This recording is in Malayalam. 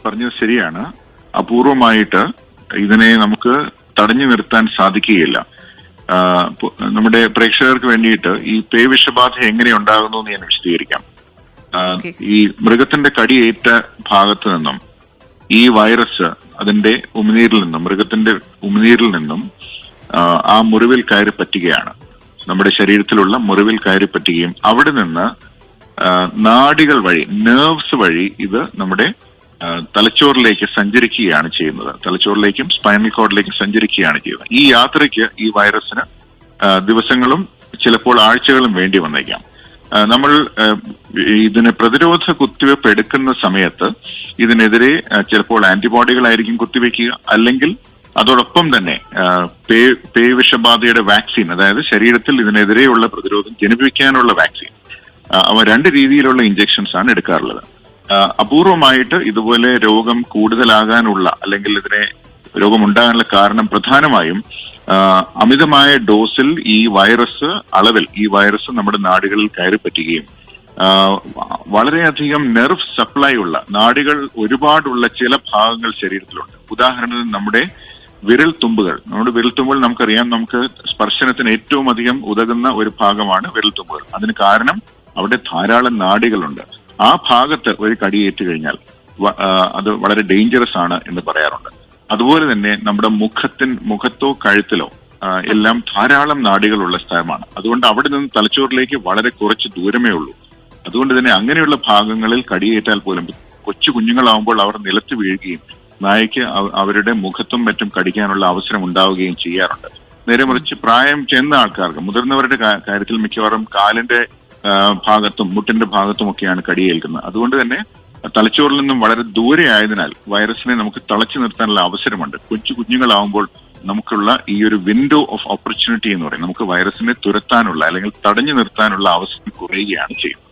പറഞ്ഞത് ശരിയാണ്. അപൂർവമായിട്ട് ഇതിനെ നമുക്ക് തടഞ്ഞു നിർത്താൻ സാധിക്കുകയില്ല. നമ്മുടെ പ്രേക്ഷകർക്ക് വേണ്ടിയിട്ട് ഈ പേവിഷബാധ എങ്ങനെ ഉണ്ടാകുന്നു എന്ന് ഞാൻ വിശദീകരിക്കാം. ഈ മൃഗത്തിന്റെ കടിയേറ്റ ഭാഗത്ത് നിന്നും ഈ വൈറസ് അതിന്റെ മൃഗത്തിന്റെ ഉമിനീരിൽ നിന്നും ആ മുറിവിൽ കയറി പറ്റുകയാണ്. നമ്മുടെ ശരീരത്തിലുള്ള മുറിവിൽ കയറി പറ്റുകയും അവിടെ നിന്ന് നാഡികൾ വഴി, നെർവ്സ് വഴി ഇത് നമ്മുടെ തലച്ചോറിലേക്ക് സഞ്ചരിക്കുകയാണ് ചെയ്യുന്നത്. തലച്ചോറിലേക്കും സ്പൈനൽ കോഡിലേക്കും സഞ്ചരിക്കുകയാണ് ചെയ്യുന്നത്. ഈ യാത്രയ്ക്ക് ഈ വൈറസിന് ദിവസങ്ങളും ചിലപ്പോൾ ആഴ്ചകളും വേണ്ടി വന്നേക്കാം. നമ്മൾ ഇതിന് പ്രതിരോധ കുത്തിവയ്പ്പ് എടുക്കുന്ന സമയത്ത് ഇതിനെതിരെ ചിലപ്പോൾ ആന്റിബോഡികളായിരിക്കും കുത്തിവെക്കുക, അല്ലെങ്കിൽ അതോടൊപ്പം തന്നെ പേവിഷബാധയുടെ വാക്സിൻ, അതായത് ശരീരത്തിൽ ഇതിനെതിരെയുള്ള പ്രതിരോധം ജനിപ്പിക്കാനുള്ള വാക്സിൻ, അവ 2 രീതിയിലുള്ള ഇഞ്ചക്ഷൻസ് ആണ് എടുക്കാറുള്ളത്. അപൂർവമായിട്ട് ഇതുപോലെ രോഗം കൂടുതലാകാനുള്ള അല്ലെങ്കിൽ ഇതിനെ രോഗമുണ്ടാകാനുള്ള കാരണം പ്രധാനമായും അമിതമായ ഡോസിൽ ഈ വൈറസ് നമ്മുടെ നാടുകളിൽ കയറി പറ്റുകയും വളരെയധികം നെർവ് സപ്ലൈ ഉള്ള, നാഡികൾ ഒരുപാടുള്ള ചില ഭാഗങ്ങൾ ശരീരത്തിലുണ്ട്. ഉദാഹരണത്തിന് നമ്മുടെ വിരൽത്തുമ്പുകൾ നമുക്കറിയാം, നമുക്ക് സ്പർശനത്തിന് ഏറ്റവും അധികം ഉതകുന്ന ഒരു ഭാഗമാണ് വിരൽത്തുമ്പുകൾ. അതിന് കാരണം അവിടെ ധാരാളം നാഡികളുണ്ട്. ആ ഭാഗത്ത് ഒരു കടിയേറ്റ് കഴിഞ്ഞാൽ അത് വളരെ ഡേഞ്ചറസ് ആണ് എന്ന് പറയാറുണ്ട്. അതുപോലെ തന്നെ നമ്മുടെ മുഖത്തോ കഴുത്തിലോ എല്ലാം ധാരാളം നാഡികളുള്ള സ്ഥലമാണ്. അതുകൊണ്ട് അവിടെ നിന്ന് തലച്ചോറിലേക്ക് വളരെ കുറച്ച് ദൂരമേ ഉള്ളൂ. അതുകൊണ്ട് തന്നെ അങ്ങനെയുള്ള ഭാഗങ്ങളിൽ കടിയേറ്റാൽ പോലും കൊച്ചു കുഞ്ഞുങ്ങളാവുമ്പോൾ അവർ നിലത്ത് വീഴുകയും നായയ്ക്ക് അവരുടെ മുഖത്തും മറ്റും കടിക്കാനുള്ള അവസരം ഉണ്ടാവുകയും ചെയ്യാറുണ്ട്. നേരെ മറിച്ച് പ്രായം ചെന്ന ആൾക്കാർക്ക്, മുതിർന്നവരുടെ കാര്യത്തിൽ മിക്കവാറും കാലിന്റെ ഭാഗത്തും മുട്ടിന്റെ ഭാഗത്തുമൊക്കെയാണ് കടിയേൽക്കുന്നത്. അതുകൊണ്ട് തന്നെ തലച്ചോറിൽ നിന്നും വളരെ ദൂരെ ആയതിനാൽ വൈറസിനെ നമുക്ക് തളച്ചു നിർത്താനുള്ള അവസരമുണ്ട്. കുഞ്ഞുങ്ങളാവുമ്പോൾ നമുക്കുള്ള ഈ ഒരു വിൻഡോ ഓഫ് ഓപ്പർച്യൂണിറ്റി എന്ന് പറയും, നമുക്ക് വൈറസിനെ തുരത്താനുള്ള അല്ലെങ്കിൽ തടഞ്ഞു നിർത്താനുള്ള അവസരം കുറയുകയാണ് ചെയ്യുന്നത്.